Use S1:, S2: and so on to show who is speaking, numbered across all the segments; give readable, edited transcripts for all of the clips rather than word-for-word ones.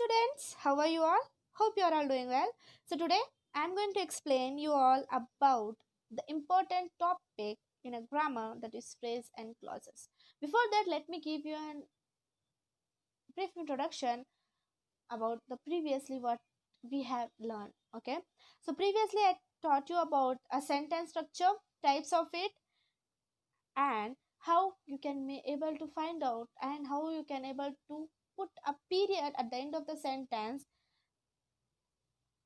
S1: students, how are you all? Hope you are all doing well. So today I am going to explain you all about the important topic in a grammar, that is phrase and clauses. Before that, let me give you a brief introduction about the previously what we have learned. Okay, so previously I taught you about a sentence structure, types of it, and how you can be able to find out and how you can able to put a period at the end of the sentence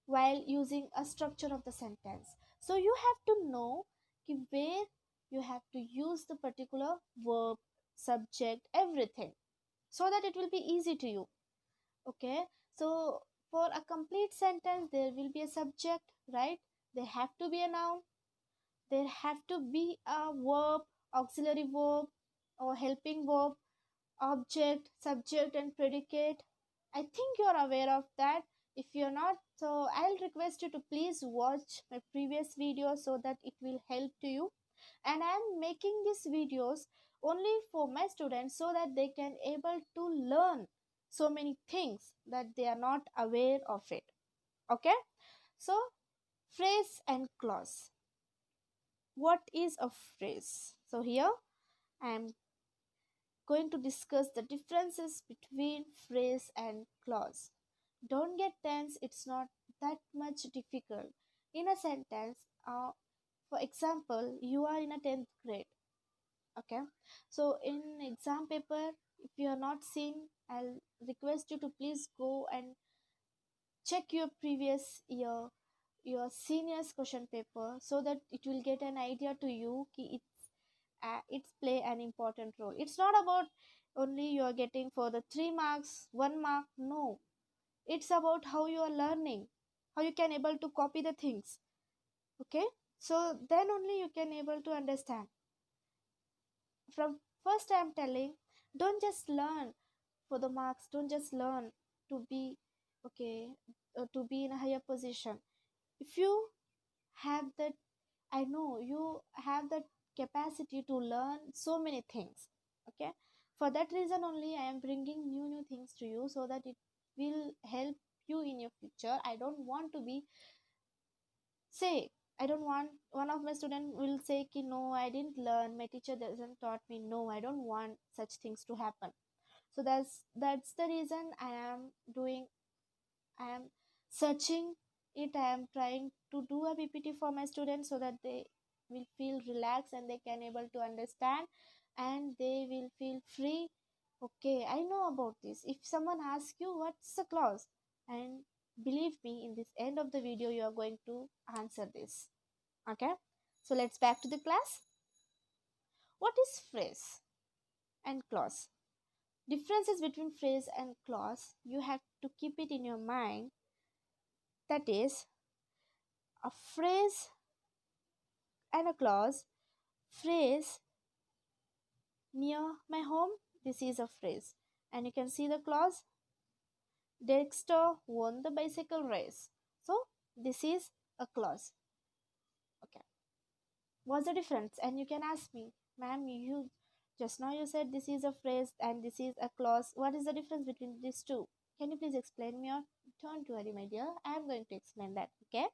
S1: while using a structure of the sentence. So you have to know where you have to use the particular verb, subject, everything, so that it will be easy to you. Okay, so for a complete sentence there will be a subject, right? There have to be a noun, there have to be a verb, auxiliary verb or helping verb, object, subject, and predicate. I think you're aware of that. If you're not, so I'll request you to please watch my previous video so that it will help to you. And I'm making these videos only for my students so that they can able to learn so many things that they are not aware of it. Okay, so phrase and clause. What is a phrase? So here I am going to discuss the differences between phrase and clause. Don't get tense, it's not that much difficult. In a sentence, for example, you are in a 10th grade. Okay, so in exam paper, if you are not seen, I'll request you to please go and check your previous year, your seniors question paper, so that it will get an idea to you ki it's play an important role. It's not about only you are getting for the 3 marks 1 mark, no, it's about how you are learning, how you can able to copy the things. Okay, so then only you can able to understand. From first I'm telling, don't just learn for the marks, don't just learn to be okay, to be in a higher position. If you have that, I know you have that capacity to learn so many things. Okay, for that reason only I am bringing new things to you so that it will help you in your future. I don't want to be, say, I don't want one of my student will say ki no, I didn't learn, my teacher doesn't taught me. No, I don't want such things to happen. So that's the reason I am doing, I am searching it, I am trying to do a PPT for my students so that they will feel relaxed and they can able to understand and they will feel free. Okay, I know about this. If someone asks you what's the clause, and believe me, in this end of the video you are going to answer this. Okay, so let's back to the class. What is phrase and clause? Differences between phrase and clause, you have to keep it in your mind. That is, a phrase and a clause. Phrase, near my home, this is a phrase, and you can see the clause, Dexter won the bicycle race. So this is a clause. Okay, what's the difference? And you can ask me, ma'am, you just now you said this is a phrase and this is a clause, what is the difference between these two? Can you please explain me? Or don't worry my dear, I am going to explain that. Okay,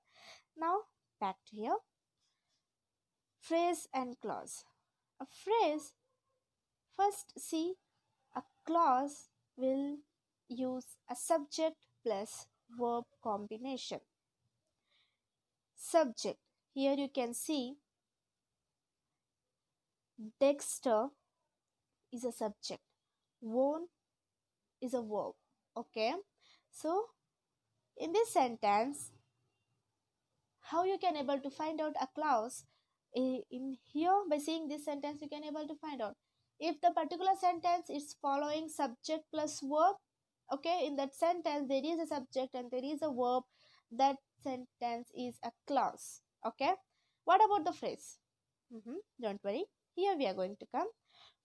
S1: now back to here. Phrase and clause. A phrase, first see, a clause will use a subject plus verb combination. Subject, here you can see Dexter is a subject, won is a verb. Okay, so in this sentence, how you can able to find out a clause? In here, by seeing this sentence you can able to find out if the particular sentence is following subject plus verb. Okay, in that sentence there is a subject and there is a verb, that sentence is a clause. Okay, what about the phrase? Don't worry, here we are going to come.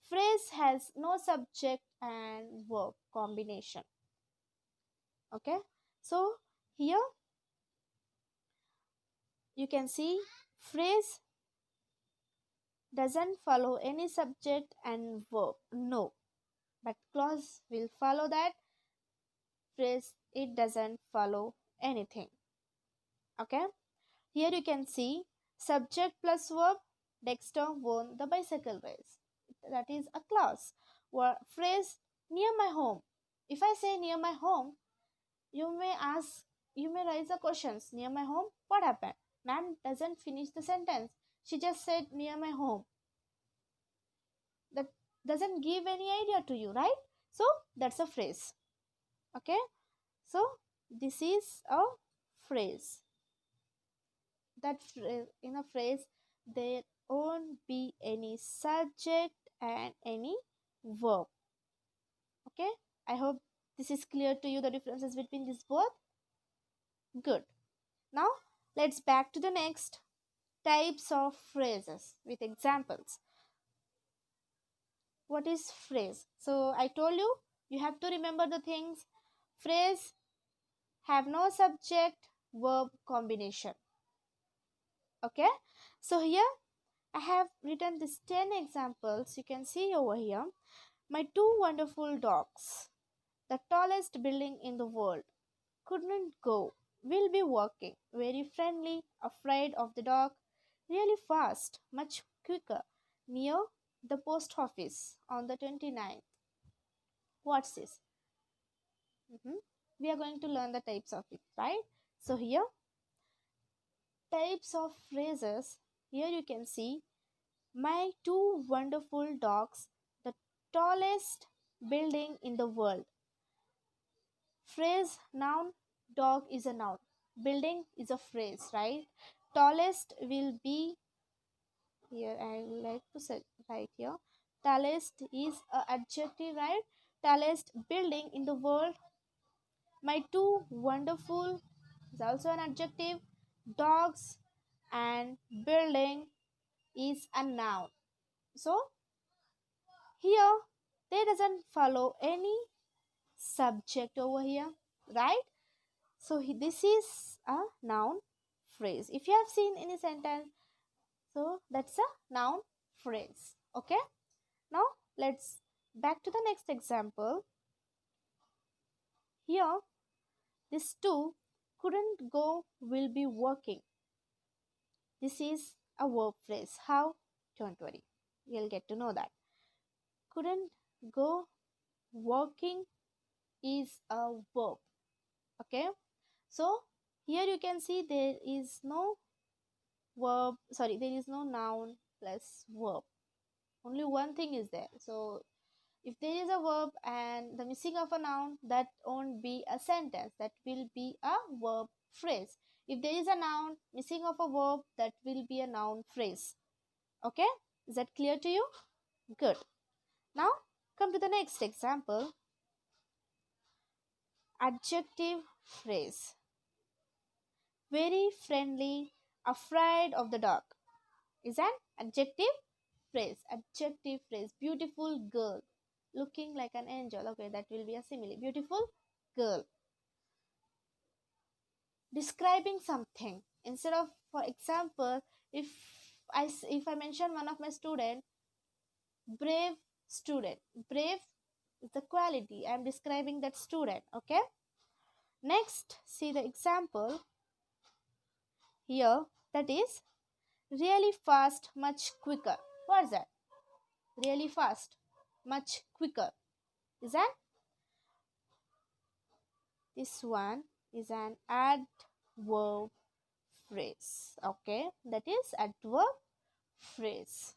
S1: Phrase has no subject and verb combination. Okay, so here you can see phrase doesn't follow any subject and verb, no, but clause will follow that. phrase, it doesn't follow anything. Okay, here you can see subject plus verb. Dexter won the bicycle race. That is a clause. Phrase near my home. If I say near my home, you may ask, you may raise the questions. Near my home, what happened? Ma'am doesn't finish the sentence. She just said near my home. That doesn't give any idea to you, right? So that's a phrase. Okay, so this is a phrase. In a phrase, there won't be any subject and any verb. Okay, I hope this is clear to you, the differences between these both. Good. Now let's back to the next types of phrases with examples. What is phrase? So I told you, you have to remember the things. Phrase have no subject verb combination. Okay, so here I have written these 10 examples. You can see over here. My two wonderful dogs, the tallest building in the world, couldn't go, will be walking, very friendly, afraid of the dog, really fast, much quicker, near the post office on the 29th. What's this? We are going to learn the types of it, right? So here, types of phrases. Here you can see my two wonderful dogs, the tallest building in the world. Phrase noun, dog is a noun, building is a phrase, right? Tallest will be here. I would like to say right here. Tallest is a adjective, right? Tallest building in the world. My two wonderful is also an adjective. Dogs and building is a noun. So here there doesn't follow any subject over here, right? So this is a noun phrase. If you have seen any sentence, so that's a noun phrase. Okay, now let's back to the next example. Here this two couldn't go, will be working. This is a verb phrase. How? Don't worry, you'll get to know that. Couldn't go, working is a verb. Okay, so here you can see there is no verb, sorry, there is no noun plus verb. Only one thing is there. So if there is a verb and the missing of a noun, that won't be a sentence, that will be a verb phrase. If there is a noun missing of a verb, that will be a noun phrase. Okay, is that clear to you? Good. Now come to the next example. Adjective phrase. Very friendly, afraid of the dog is an adjective phrase. Adjective phrase. Beautiful girl, looking like an angel. Okay, that will be a simile. Beautiful girl. Describing something. Instead of, for example, if I mention one of my student, brave student. Brave is the quality. I am describing that student. Okay. Next, see the example here. That is really fast, much quicker. What is that? Really fast, much quicker. Is that? This one is an adverb phrase. Okay, that is adverb phrase.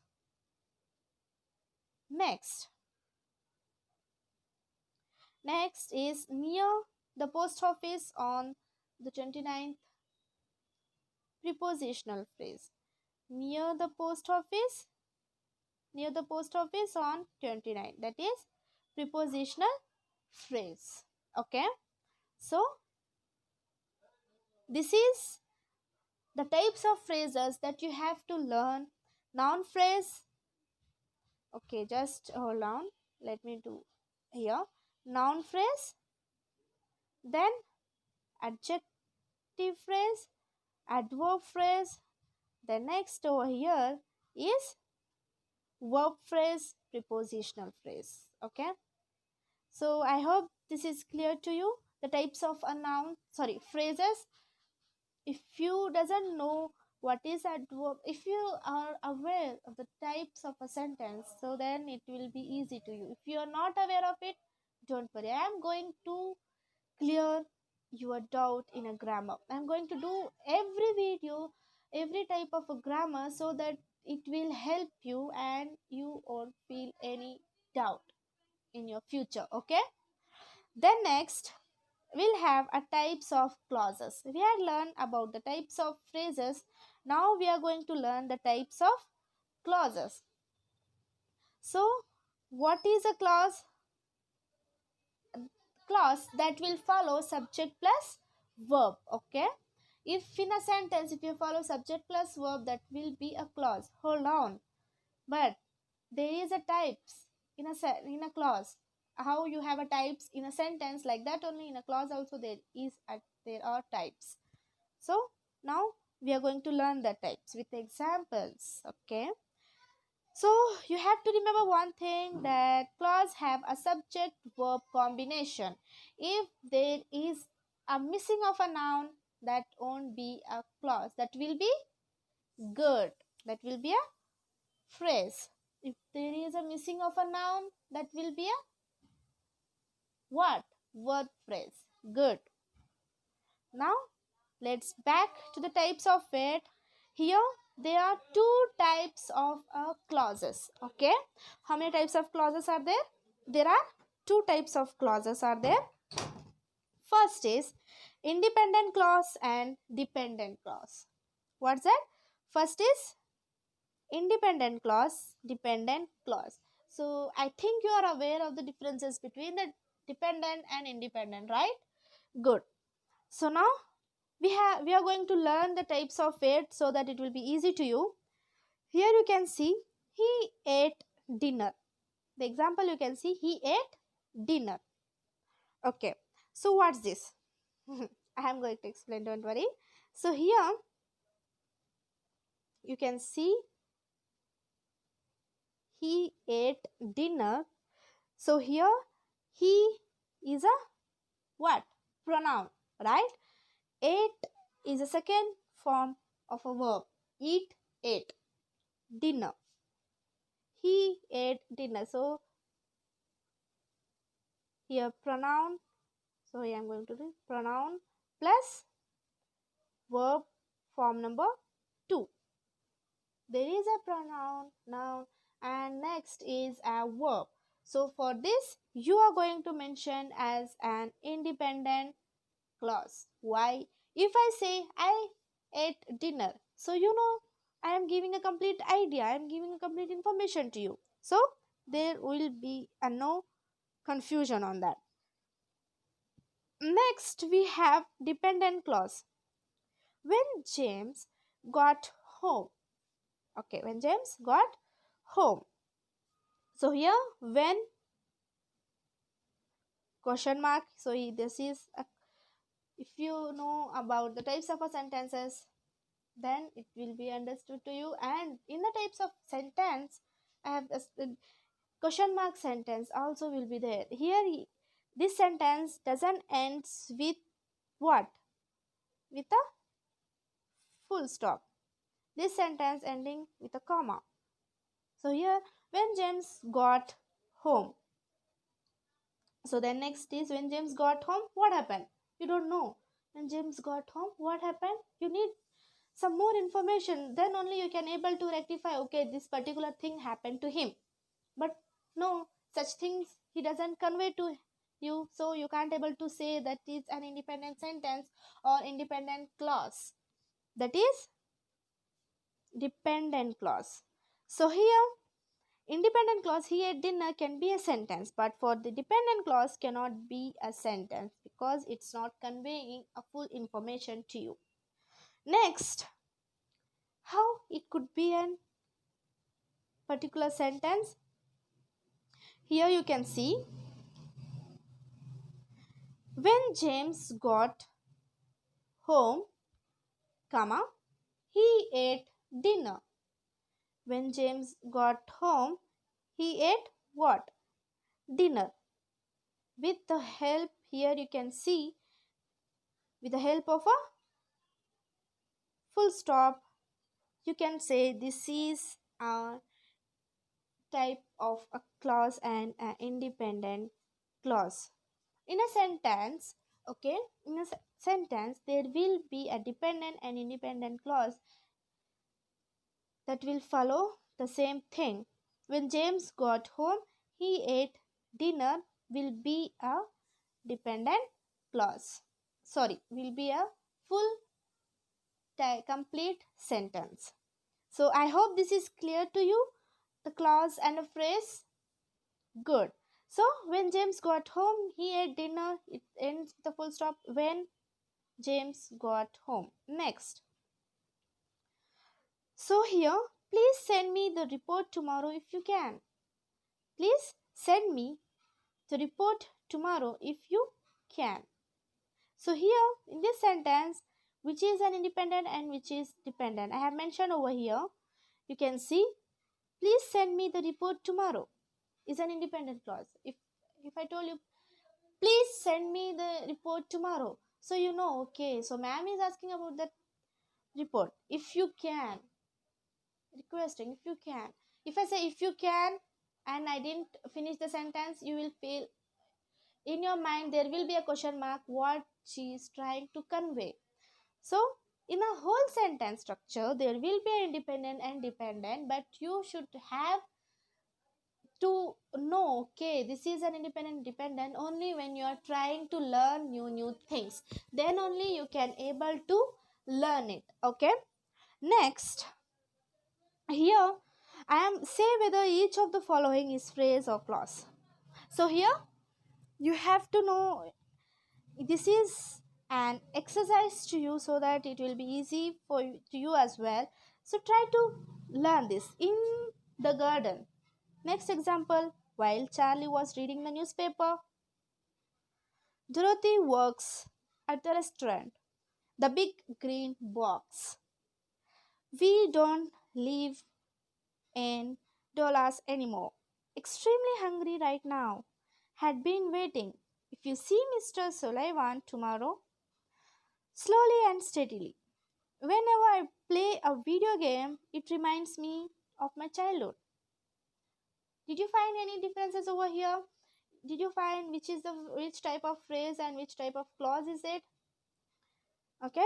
S1: Next is near the post office on the 29th. Prepositional phrase. Near the post office on 29th. That is prepositional phrase. Okay, so this is the types of phrases that you have to learn. Noun phrase. Okay, just hold on, let me do here. Noun phrase, then adjective phrase, adverb phrase. The next over here is verb phrase, prepositional phrase. Okay, so I hope this is clear to you, the types of a noun, sorry, phrases. If you doesn't know what is adverb, if you are aware of the types of a sentence, so then it will be easy to you. If you are not aware of it, don't worry, I am going to clear your doubt in a grammar. I'm going to do every video, every type of a grammar, so that it will help you and you won't feel any doubt in your future. Okay, then next we'll have a types of clauses. We had learned about the types of phrases. Now we are going to learn the types of clauses. So what is a clause? Clause that will follow subject plus verb. Okay, if in a sentence if you follow subject plus verb, that will be a clause. Hold on, but there is a types in a clause. How you have a types in a sentence, like that only in a clause also there are types. So now we are going to learn the types with examples. Okay, so you have to remember one thing, that clause have a subject verb combination. If there is a missing of a noun, that won't be a clause, that will be good, that will be a phrase. If there is a missing of a noun, that will be a what? Word phrase. Good. Now let's back to the types of it. Here there are two types of clauses. Okay, how many types of clauses are there? There are two types of clauses are there. First is independent clause and dependent clause. What's that? First is independent clause, dependent clause. So I think you are aware of the differences between the dependent and independent, right? Good. So now we are going to learn the types of it, so that it will be easy to you. Here you can see he ate dinner. The example you can see, he ate dinner. Okay, so what's this? I am going to explain, don't worry. So here you can see he ate dinner. So here he is a what? Pronoun, right? Ate is a second form of a verb. Eat, ate. Dinner. He ate dinner. So here pronoun. So here I am going to do pronoun plus verb form number 2. There is a pronoun, noun, and next is a verb. So for this you are going to mention as an independent clause. Why? If I say I ate dinner, so you know I am giving a complete idea, I am giving a complete information to you. So there will be a no confusion on that. Next we have dependent clause. When James got home. Okay, when James got home. So here when question mark. So this is a, if you know about the types of a sentences, then it will be understood to you. And in the types of sentence, I have the question mark sentence also will be there. Here this sentence doesn't end with what? With a full stop. This sentence ending with a comma. So here when James got home. So then next is when James got home, what happened? You don't know. When James got home, what happened? You need some more information, then only you can able to rectify, okay, this particular thing happened to him. But no, such things he doesn't convey to you, so you can't able to say that is an independent sentence or independent clause. That is dependent clause. So here independent clause, he ate dinner can be a sentence, but for the dependent clause cannot be a sentence because it's not conveying a full information to you. Next, how it could be an particular sentence? Here you can see when James got home, comma, he ate dinner. When James got home, he ate what? Dinner. With the help here you can see with the help of a full stop, you can say this is a type of a clause and an independent clause. In a sentence, okay, in a sentence, there will be a dependent and independent clause that will follow the same thing. When James got home, he ate dinner will be a dependent clause. Sorry, will be a full complete sentence. So I hope this is clear to you. The clause and a phrase. Good. So when James got home, he ate dinner. It ends with a full stop. When James got home. Next. So here, please send me the report tomorrow if you can. Please send me the report tomorrow if you can. So here in this sentence, which is an independent and which is dependent, I have mentioned over here. You can see, please send me the report tomorrow is an independent clause. If I told you, please send me the report tomorrow, so you know, okay, so ma'am is asking about that report. If you can, requesting if you can. If I say if you can and I didn't finish the sentence, you will feel in your mind there will be a question mark what she is trying to convey. So in a whole sentence structure there will be an independent and dependent, but you should have to know, okay, this is an independent dependent only when you are trying to learn new things, then only you can able to learn it. Okay, next, here I am say whether each of the following is phrase or clause. So here you have to know, this is an exercise to you so that it will be easy for to you as well. So try to learn this. In the garden, next example, while Charlie was reading the newspaper, Dorothy works at the restaurant. The big green box. We don't live in dollars anymore. Extremely hungry right now. Had been waiting. If you see Mr. Sullivan tomorrow, slowly and steadily. Whenever I play a video game, it reminds me of my childhood. Did you find any differences over here? Did you find which type of phrase and which type of clause is it? Okay,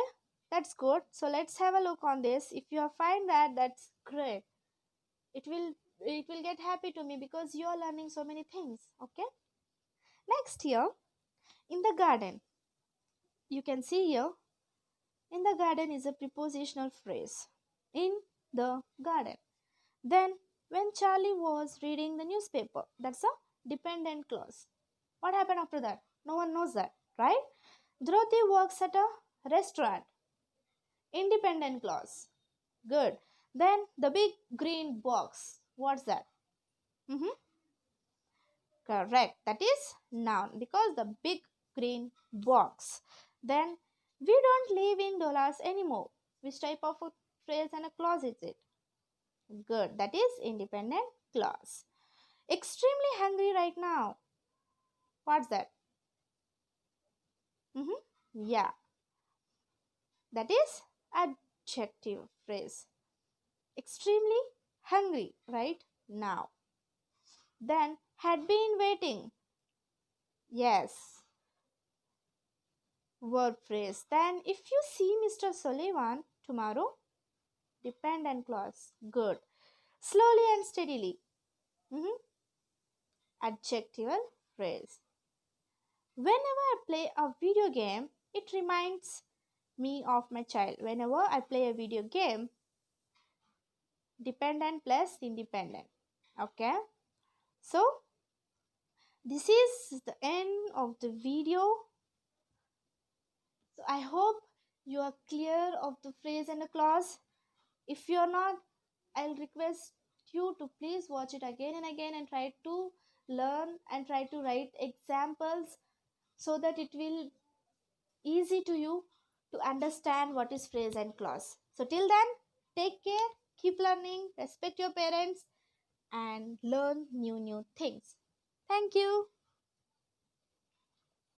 S1: that's good. So let's have a look on this. If you find that, that's great. It will get happy to me because you are learning so many things. Okay, next, here in the garden, you can see here in the garden is a prepositional phrase. In the garden. Then when Charlie was reading the newspaper, that's a dependent clause. What happened after that? No one knows that, right? Dorothy works at a restaurant. Independent clause. Good. Then the big green box. What's that? Mm-hmm. Correct. That is noun because the big green box. Then we don't live in dollars anymore. Which type of a phrase and a clause is it? Good. That is independent clause. Extremely hungry right now. What's that? Yeah. That is adjective phrase. Extremely hungry right now. Then had been waiting. Yes. Verb phrase. Then if you see Mr. Sullivan tomorrow, dependent clause. Good. Slowly and steadily. Adjectival phrase. Whenever I play a video game, it reminds me of my child. Whenever I play a video game, dependent plus independent. Okay, so this is the end of the video. So I hope you are clear of the phrase and the clause. If you are not, I'll request you to please watch it again and again and try to learn and try to write examples so that it will easy to you to understand what is phrase and clause. So till then, take care, keep learning, respect your parents, and learn new things. Thank you.